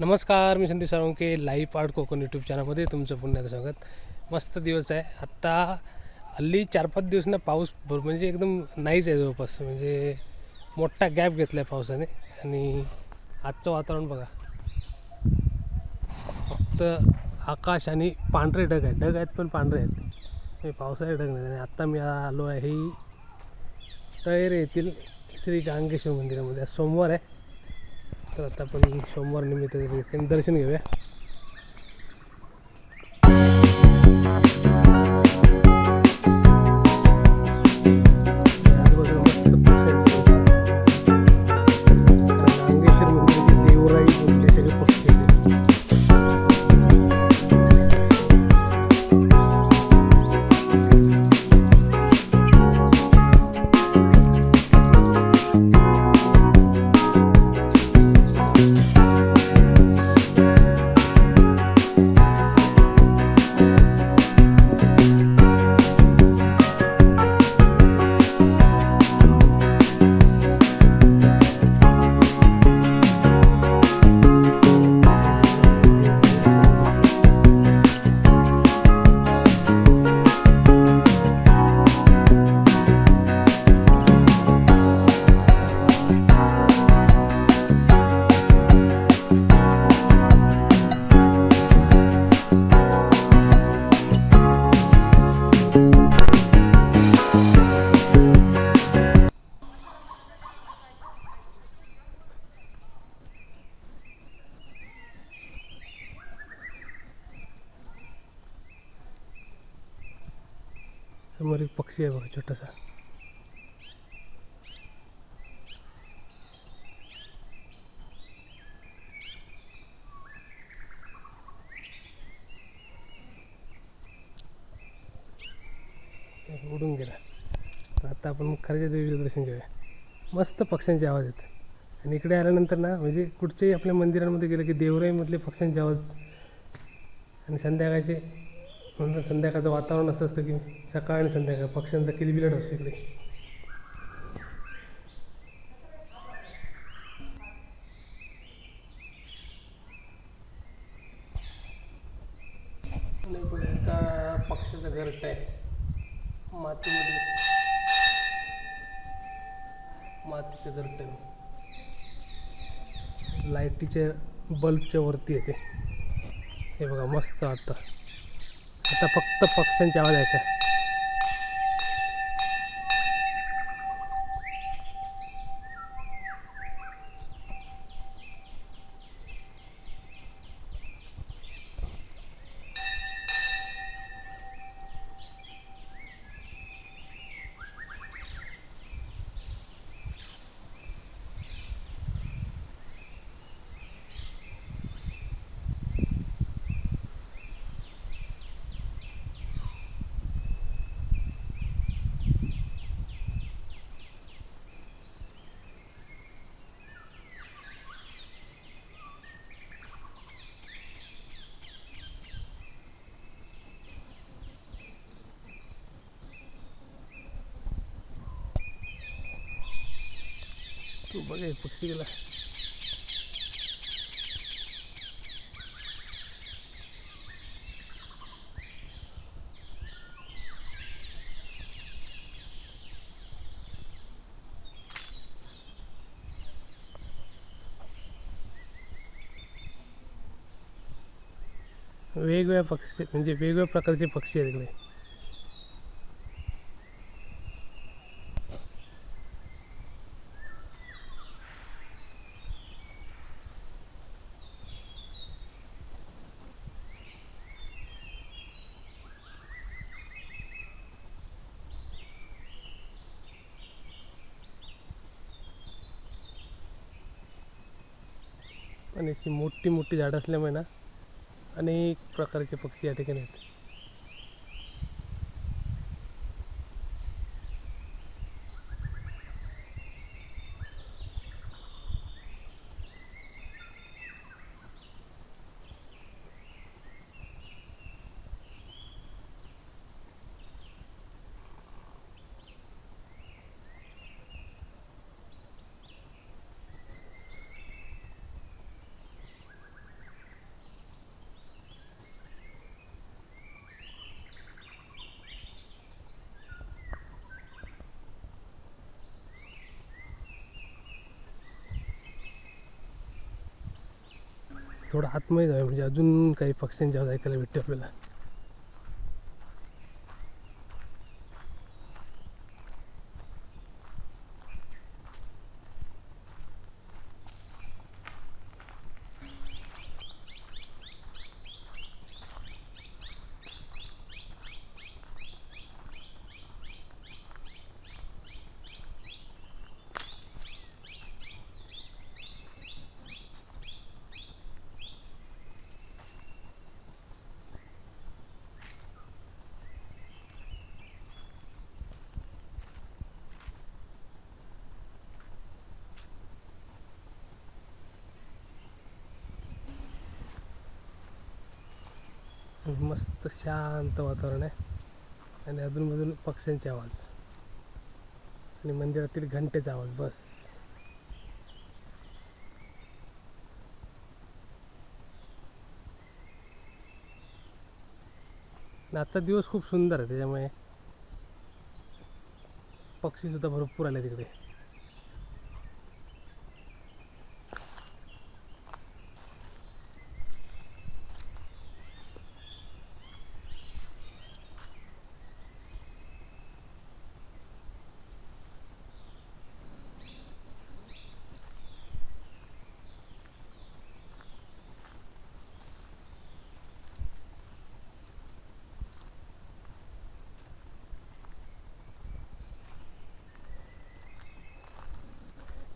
नमस्कार, मी Sandeep Salunkhe life art Konkan YouTube चॅनलमध्ये तुमचं पुन्हा स्वागत. मस्त दिवस आहे. आत्ता हल्ली 4-5 दिवस ना पाऊस म्हणजे एकदम नाहीच आहे जवळपास, म्हणजे मोठा गॅप घेतला आहे पावसाने. आणि आजचं वातावरण बघा, फक्त आकाश आणि पांढरे ढग आहेत. ढग आहेत पण पांढरे आहेत, हे पावसाचे ढग नाही. आणि आत्ता मी आलो आहे तळेरे येथील श्री गांगेश्वर मंदिरामध्ये. आज सोमवार आहे, तर आता आपण सोमवार निमित्त दर्शन घेऊया. गांगेश्वर मंदिराचे देवराई बोलले सगळे पक्षी आहेत. समोर एक पक्षी आहे बघा, छोटासा. उडून गेला. तर आता आपण मुख्याच्या देवीचं दर्शन घेऊया. मस्त पक्ष्यांचे आवाज आहेत. आणि इकडे आल्यानंतर ना, म्हणजे कुठच्याही आपल्या मंदिरांमध्ये गेलं की देवराईमधले पक्ष्यांचे आवाज. आणि संध्याकाळचे नंतर संध्याकाळचं वातावरण असं असतं की सकाळ आणि संध्याकाळ पक्ष्यांचा किलबिलाट असतो इकडे. आणि बघा, एका पक्ष्याचं घरटं आहे मातीमध्ये, मातीचं घरटं आहे. लाईटीच्या बल्बच्या वरती येते. हे बघा, मस्त वाटतं. आता फक्त पक्ष्यांचे आवाज ऐका. तू बघ, एक पक्षी गेला. वेगवेगळ्या पक्षी, म्हणजे वेगवेगळ्या प्रकारचे पक्षी आहेत इकडे. आणि अशी मोठी मोठी झाडं असल्यामुळे ना, अनेक प्रकारचे पक्षी या ठिकाणी आहेत. थोडं आतमध्ये जाऊया म्हणजे अजून काही पक्ष्यांची आवाज ऐकायला भेटते आपल्याला. मस्त शांत वातावरण आहे आणि अधूनमधून पक्ष्यांचे आवाज आणि मंदिरातील घंटेचा आवाज. बस आजचा दिवस खूप सुंदर आहे त्याच्यामुळे पक्षीसुद्धा भरपूर आले तिकडे.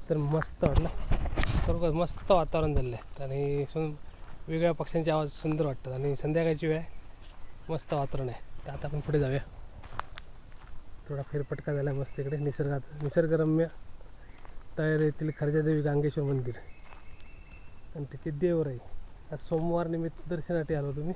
तर मस्त वाटलं बरोबर. मस्त वातावरण झालं आहे आणि वेगळ्या पक्ष्यांचे आवाज सुंदर वाटतात आणि संध्याकाळची वेळ आहे, मस्त वातावरण आहे. तर आता आपण पुढे जाऊया. थोडा फेरफटका झाला मस्त इकडे निसर्गरम्य तळेरे येथील खर्जादेवी गांगेश्वर मंदिर आणि त्याची देवराई. आज सोमवार निमित्त दर्शनासाठी आलो तुम्ही.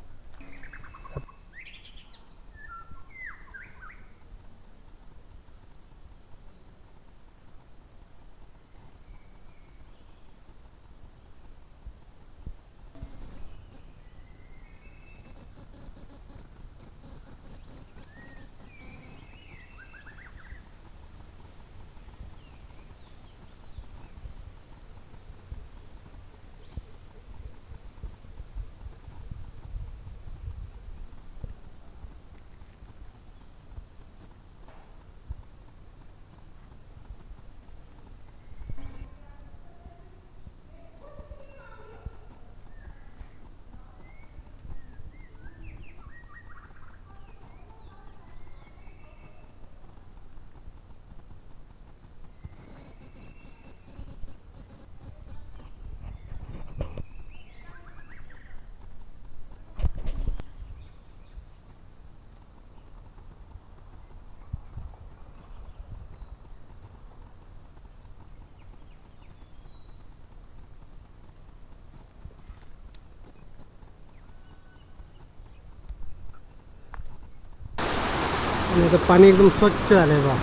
आणि आता पाणी एकदम स्वच्छ झालं आहे बा.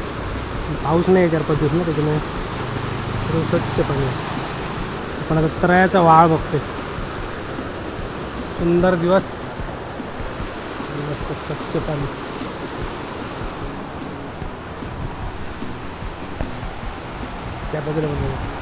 पाऊस नाही 4-5 दिवस ना, त्याच्यामुळे एकदम स्वच्छ पाणी आहे. आपण आता तळ्याचा वाळ बघतोय. सुंदर दिवस, स्वच्छ पाणी. त्या बाजूला बघूया.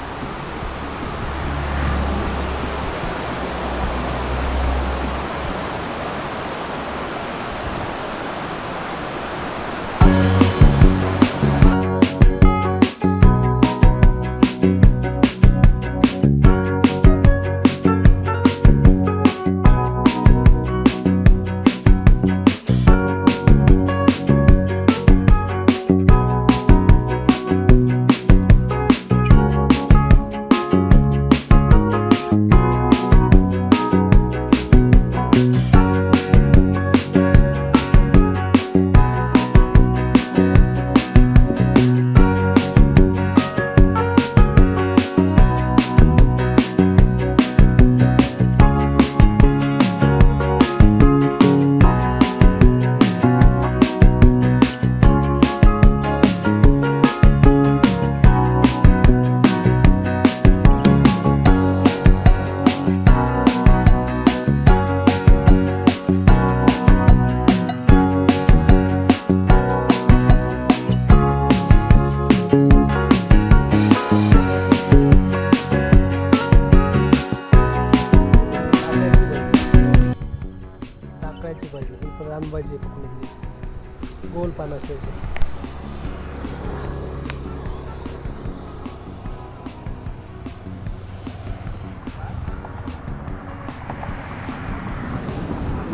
पाहिजे. ही पण रानभाजी आहे कोकणातली, गोल पानं असल्याची.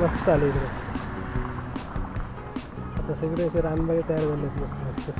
मस्त आले इकडे. आता सगळे असे रानबागे तयार झाले आहेत मस्त मस्त.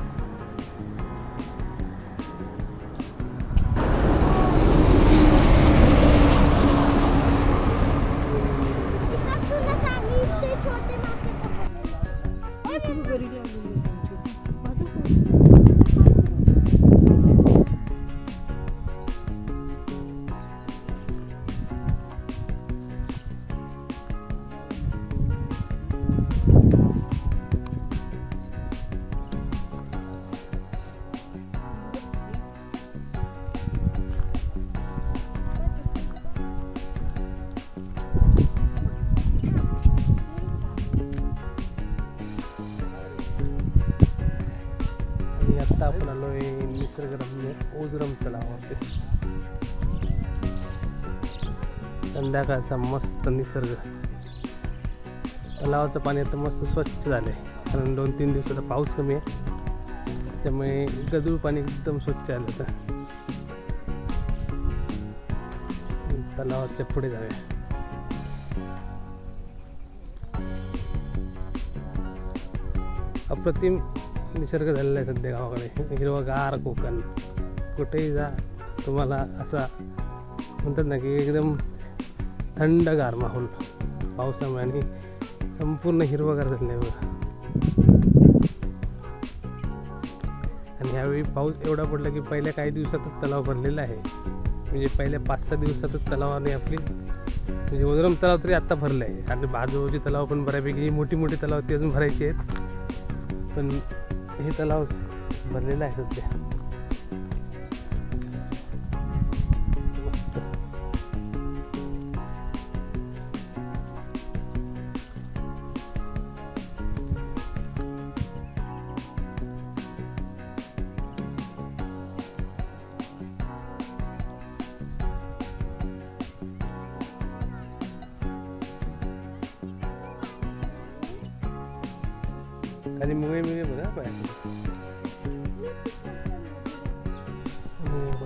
आता आपण आलोय निसर्गरम्य ओझरम तलावावरती. संध्याकाळचा मस्त निसर्ग. तलावाचं पाणी आता मस्त स्वच्छ झालंय, कारण 2-3 दिवसाचा पाऊस कमी आहे, त्यामुळे गढूळ पाणी एकदम स्वच्छ आलं. तर तलावाच्या पुढे जाऊया. अप्रतिम निसर्ग झालेला आहे सध्या गावाकडे. हिरवगार कोकण, कुठेही जा तुम्हाला असा म्हणतात ना की एकदम थंडगार माहोल पावसामुळे, आणि संपूर्ण हिरवगार झालेलं आहे बघा. आणि ह्यावेळी पाऊस एवढा पडला की पहिल्या काही दिवसातच तलाव भरलेला आहे. म्हणजे पहिल्या 5-6 दिवसातच तलावाने आपली म्हणजे ओझरम तलाव तरी आत्ता भरलं आहे. आणि बाजूची तलाव पण बऱ्यापैकी मोठी मोठी तलाव ती अजून भरायची आहेत, पण हे तलाव भरलेलं आहे सध्या. मस्त. खाली मुळे मुळे बघा पाहिजे.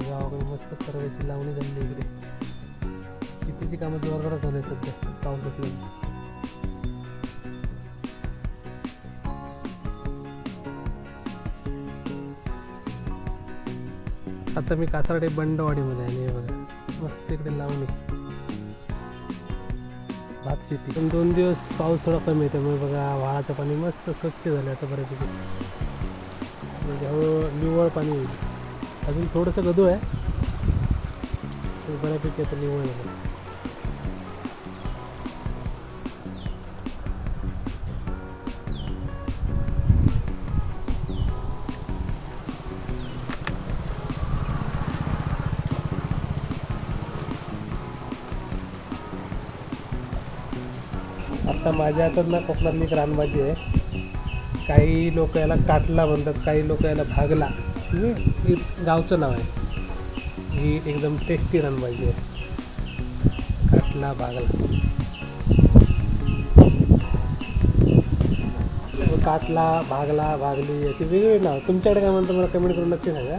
गावाकडे मस्त परवाची लावणी झाली इकडे. शेतीची कामं जोरदार झाली सध्या पाऊस असल्याने. आता मी कासारडे बंडवाडीमध्ये आहे. बघा मस्त इकडे लावणी, भात शेती. पण 2 दिवस पाऊस थोडा कमी आहे, त्यामुळे बघा व्हाळाचं पाणी मस्त स्वच्छ झालं आता बऱ्यापैकी. म्हणजे हळूहळू निव्वळ पाणी होईल. अजून थोडंसं गढूळ आहे, बऱ्यापैकी आता निव्वळ झालं. आता माझ्या हातात ना कोकणातली एक रानभाजी आहे. काही लोक याला काटला म्हणतात, काही लोक याला भागला, म्हणजे गावचं नाव आहे. ही एकदम टेस्टी रानभाजी आहे, काटला भागला. काटला भागला भागली अशी वेगवेगळी नाव. तुमच्याकडे काय म्हणतं मला कमेंट करून नक्की सांगा.